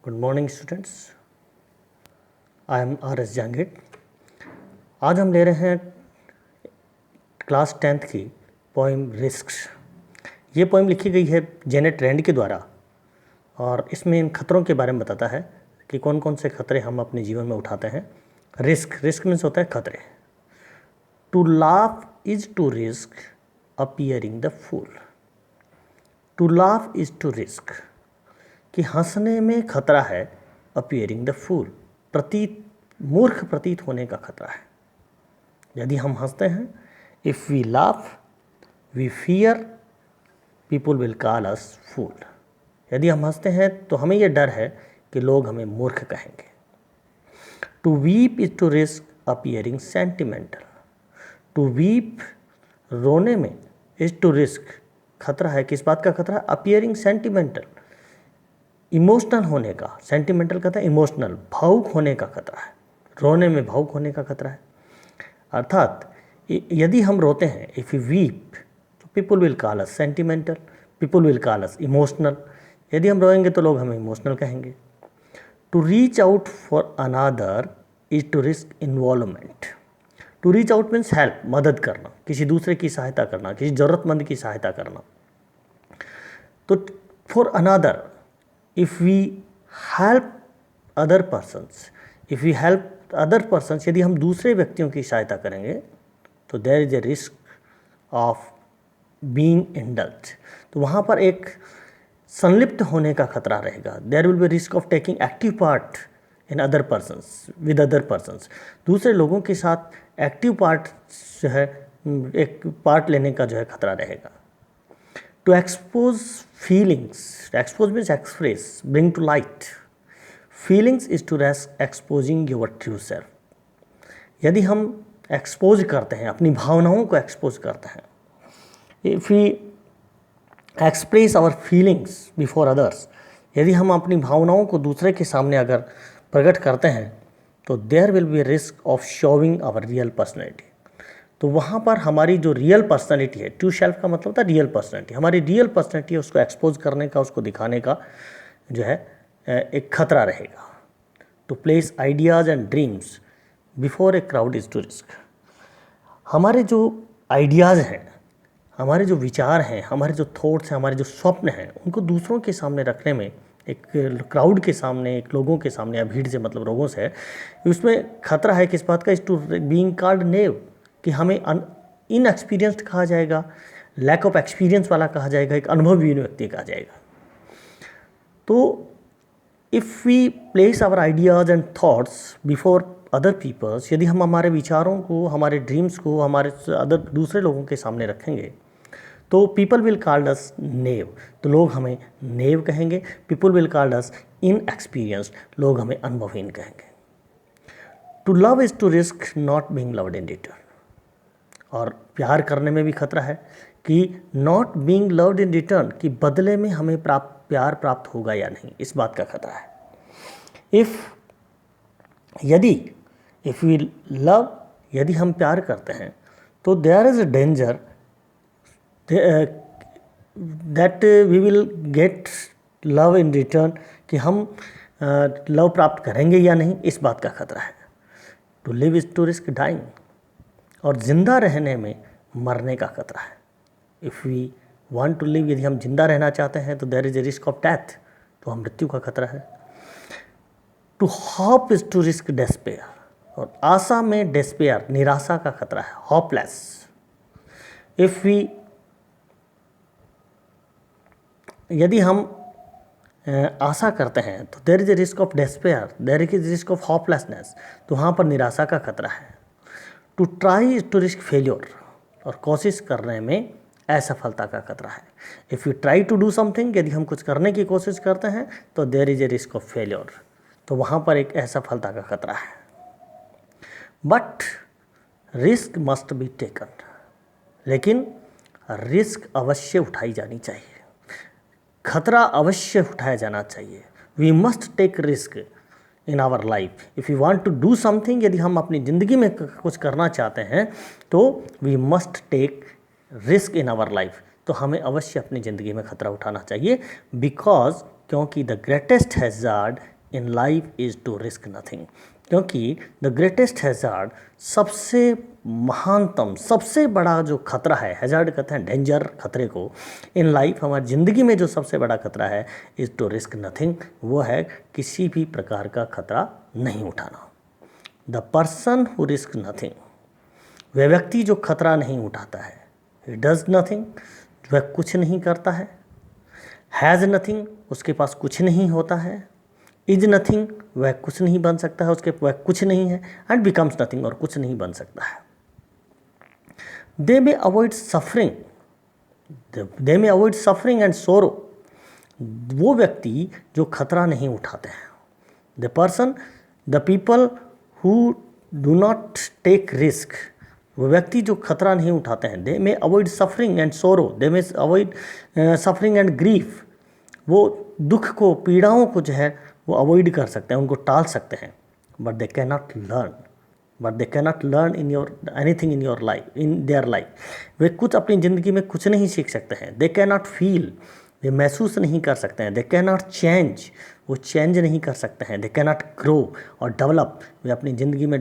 Good morning students, I am R S Jahangir. आज हम ले रहे हैं क्लास 10th की पोइम रिस्क्स। ये पोइम लिखी गई है जेनेट रैंड के द्वारा और इसमें इन खतरों के बारे में बताता है कि कौन कौन से खतरे हम अपने जीवन में उठाते हैं। रिस्क मीन्स होता है खतरे। To laugh is to risk appearing the fool. To laugh is to risk कि हंसने में खतरा है, अपीयरिंग द फूल मूर्ख प्रतीत होने का खतरा है। यदि हम हंसते हैं, if we laugh we fear people will call us fool. यदि हम हंसते हैं तो हमें यह डर है कि लोग हमें मूर्ख कहेंगे। To weep is to risk appearing sentimental. To weep रोने में इज टू रिस्क खतरा है। किस बात का खतरा है? अपीयरिंग सेंटिमेंटल, इमोशनल होने का। सेंटिमेंटल कहता है इमोशनल, भावुक होने का खतरा है। रोने में भावुक होने का खतरा है। अर्थात यदि हम रोते हैं, इफ़ यू वीप तो people will call us sentimental, people will call us emotional. यदि हम रोएंगे तो लोग हमें इमोशनल कहेंगे। To reach out for another is to risk involvement. To reach out means help, मदद करना, किसी दूसरे की सहायता करना, किसी ज़रूरतमंद की सहायता करना। तो for another, if we help other persons, यदि हम दूसरे व्यक्तियों की सहायता करेंगे तो there is a risk of being indulged, तो वहाँ पर एक संलिप्त होने का खतरा रहेगा। there will be risk of taking active part in other persons with other persons, दूसरे लोगों के साथ एक्टिव पार्ट जो है, एक पार्ट लेने का जो है खतरा रहेगा। To expose feelings, expose means express, bring to light. Feelings is to exposing your true self. यदि हम एक्सपोज करते हैं, अपनी भावनाओं को एक्सपोज करते हैं, if we express our feelings before others, यदि हम अपनी भावनाओं को दूसरे के सामने अगर प्रकट करते हैं तो there will be a risk of showing our real personality. तो वहाँ पर हमारी जो रियल पर्सनैलिटी है, ट्रू सेल्फ का मतलब होता है रियल पर्सनैलिटी, हमारी रियल पर्सनैलिटी है, उसको एक्सपोज करने का, उसको दिखाने का जो है एक खतरा रहेगा। To place ideas and dreams before a crowd is to risk. हमारे जो आइडियाज़ हैं, हमारे जो विचार हैं, हमारे जो थॉट्स हैं, हमारे जो स्वप्न हैं, उनको दूसरों के सामने रखने में, एक क्राउड के सामने, एक लोगों के सामने, या भीड़ से मतलब लोगों से, उसमें खतरा है। किस बात का? इज़ टू बीइंग कॉल्ड नेव, कि हमें इनएक्सपीरियंस्ड कहा जाएगा, लैक ऑफ एक्सपीरियंस वाला कहा जाएगा, एक अनुभवहीन व्यक्ति कहा जाएगा। तो if we place our ideas and thoughts before other peoples, यदि हम हमारे विचारों को, हमारे ड्रीम्स को हमारे दूसरे लोगों के सामने रखेंगे तो people will call us naive, तो लोग हमें नेव कहेंगे। People will call us inexperienced, लोग हमें अनुभवहीन कहेंगे। To love is to risk not being loved in return. और प्यार करने में भी खतरा है कि not being loved in return, कि बदले में हमें प्यार प्राप्त होगा या नहीं, इस बात का खतरा है। इफ़ वी लव, यदि हम प्यार करते हैं तो there is a danger that we will get love in return, कि हम लव प्राप्त करेंगे या नहीं, इस बात का खतरा है। To live is to risk dying, और ज़िंदा रहने में मरने का खतरा है। If we want to live, यदि हम जिंदा रहना चाहते हैं तो there is a risk of death, तो हम मृत्यु का खतरा है। To hope is to risk despair, और आशा में डेस्पेयर, निराशा का खतरा है, होपलेस। इफ़ वी, यदि हम आशा करते हैं तो there is a risk of despair, there is risk of hopelessness, तो वहाँ पर निराशा का खतरा है। To try is to risk failure, और कोशिश करने में असफलता का खतरा है। If you try to do something, यदि हम कुछ करने की कोशिश करते हैं तो there is a risk of failure, तो वहाँ पर एक असफलता का खतरा है। But risk must be taken, लेकिन रिस्क अवश्य उठाई जानी चाहिए, खतरा अवश्य उठाया जाना चाहिए। We must take risk in our life if you want to do something, यदि हम अपनी ज़िंदगी में कुछ करना चाहते हैं तो we must take risk in our life, तो हमें अवश्य अपनी ज़िंदगी में खतरा उठाना चाहिए। बिकॉज, क्योंकि the greatest hazard in life is to risk nothing, क्योंकि द ग्रेटेस्ट हैज़ार्ड, सबसे महानतम, सबसे बड़ा जो खतरा है, हैज़ार्ड कहते हैं डेंजर, खतरे को, इन लाइफ हमारी ज़िंदगी में जो सबसे बड़ा खतरा है इज़ टू रिस्क नथिंग, वो है किसी भी प्रकार का खतरा नहीं उठाना। The person who risk nothing, वह व्यक्ति जो खतरा नहीं उठाता है, ही डज नथिंग, वह कुछ नहीं करता है, हैज़ नथिंग, उसके पास कुछ नहीं होता है, इज नथिंग, वह कुछ नहीं बन सकता है, उसके वह कुछ नहीं है, एंड बिकम्स नथिंग, और कुछ नहीं बन सकता है। They may avoid suffering, they may avoid suffering and sorrow, वो व्यक्ति जो खतरा नहीं उठाते हैं, the person, the people who do not take risk, वो व्यक्ति जो खतरा नहीं उठाते हैं, they may avoid suffering and sorrow, they may avoid suffering and grief, वो दुख को, पीड़ाओं को जो है वो अवॉइड कर सकते हैं, उनको टाल सकते हैं, but they can not learn in your anything in your life, in their life, वे कुछ अपनी ज़िंदगी में कुछ नहीं सीख सकते हैं। दे कैन नॉट फील, वे महसूस नहीं कर सकते हैं। दे कैन नॉट चेंज, वो चेंज नहीं कर सकते हैं। दे कैन नॉट ग्रो और डेवलप, वे अपनी ज़िंदगी में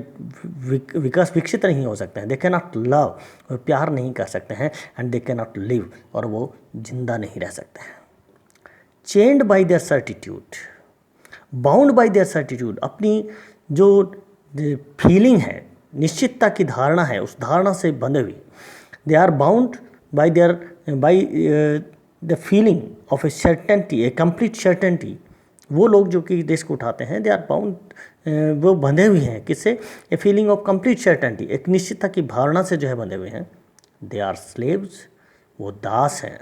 विकसित नहीं हो सकते हैं। दे कैन नॉट लव, वे प्यार नहीं कर सकते हैं। And they can not live, और वो जिंदा नहीं रह सकते हैं। Chained by there certitude, bound by there certitude, अपनी जो फीलिंग है, निश्चितता की धारणा है, उस धारणा से बंधे हुए, they are bound by the feeling of a certainty, a complete certainty, वो लोग जो कि रिस्क उठाते हैं, दे आर बाउंड, वो बंधे हुए हैं किससे, a feeling of complete certainty, एक निश्चितता की भावना से जो है बंधे हुए हैं। दे आर स्लेव्स, वो दास हैं।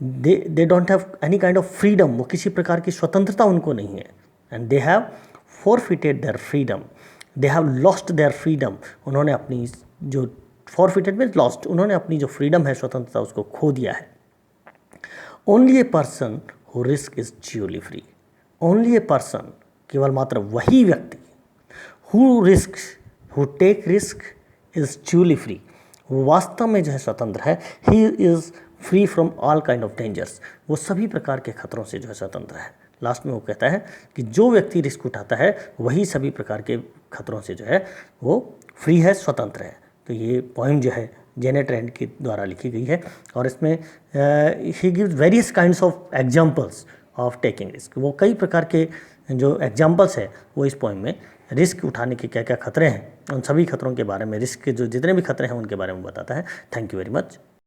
They don't have any kind of freedom, वो किसी प्रकार की स्वतंत्रता उनको नहीं है। And they have forfeited their freedom, they have lost their freedom, उन्होंने अपनी जो फॉरफिटेड मीन्स लॉस्ट, उन्होंने अपनी जो फ्रीडम है, स्वतंत्रता, उसको खो दिया है। Only a person who risk is truly free, only a person, केवल मात्र वही व्यक्ति, who risk, who take risk is truly free, वो वास्तव में जो है स्वतंत्र है। He is free from all kind of dangers, वो सभी प्रकार के खतरों से जो है स्वतंत्र है। लास्ट में वो कहता है कि जो व्यक्ति रिस्क उठाता है वही सभी प्रकार के खतरों से जो है वो फ्री है, स्वतंत्र है। तो ये पोइम जो है जेनेट रैंड के द्वारा लिखी गई है, और इसमें he gives various kinds of examples of taking risk. वो कई प्रकार के जो एग्जांपल्स है वो इस पोइम में रिस्क उठाने के क्या क्या खतरे हैं, उन सभी खतरों के बारे में, रिस्क के जो जितने भी खतरे हैं उनके बारे में बताता है। Thank you very much.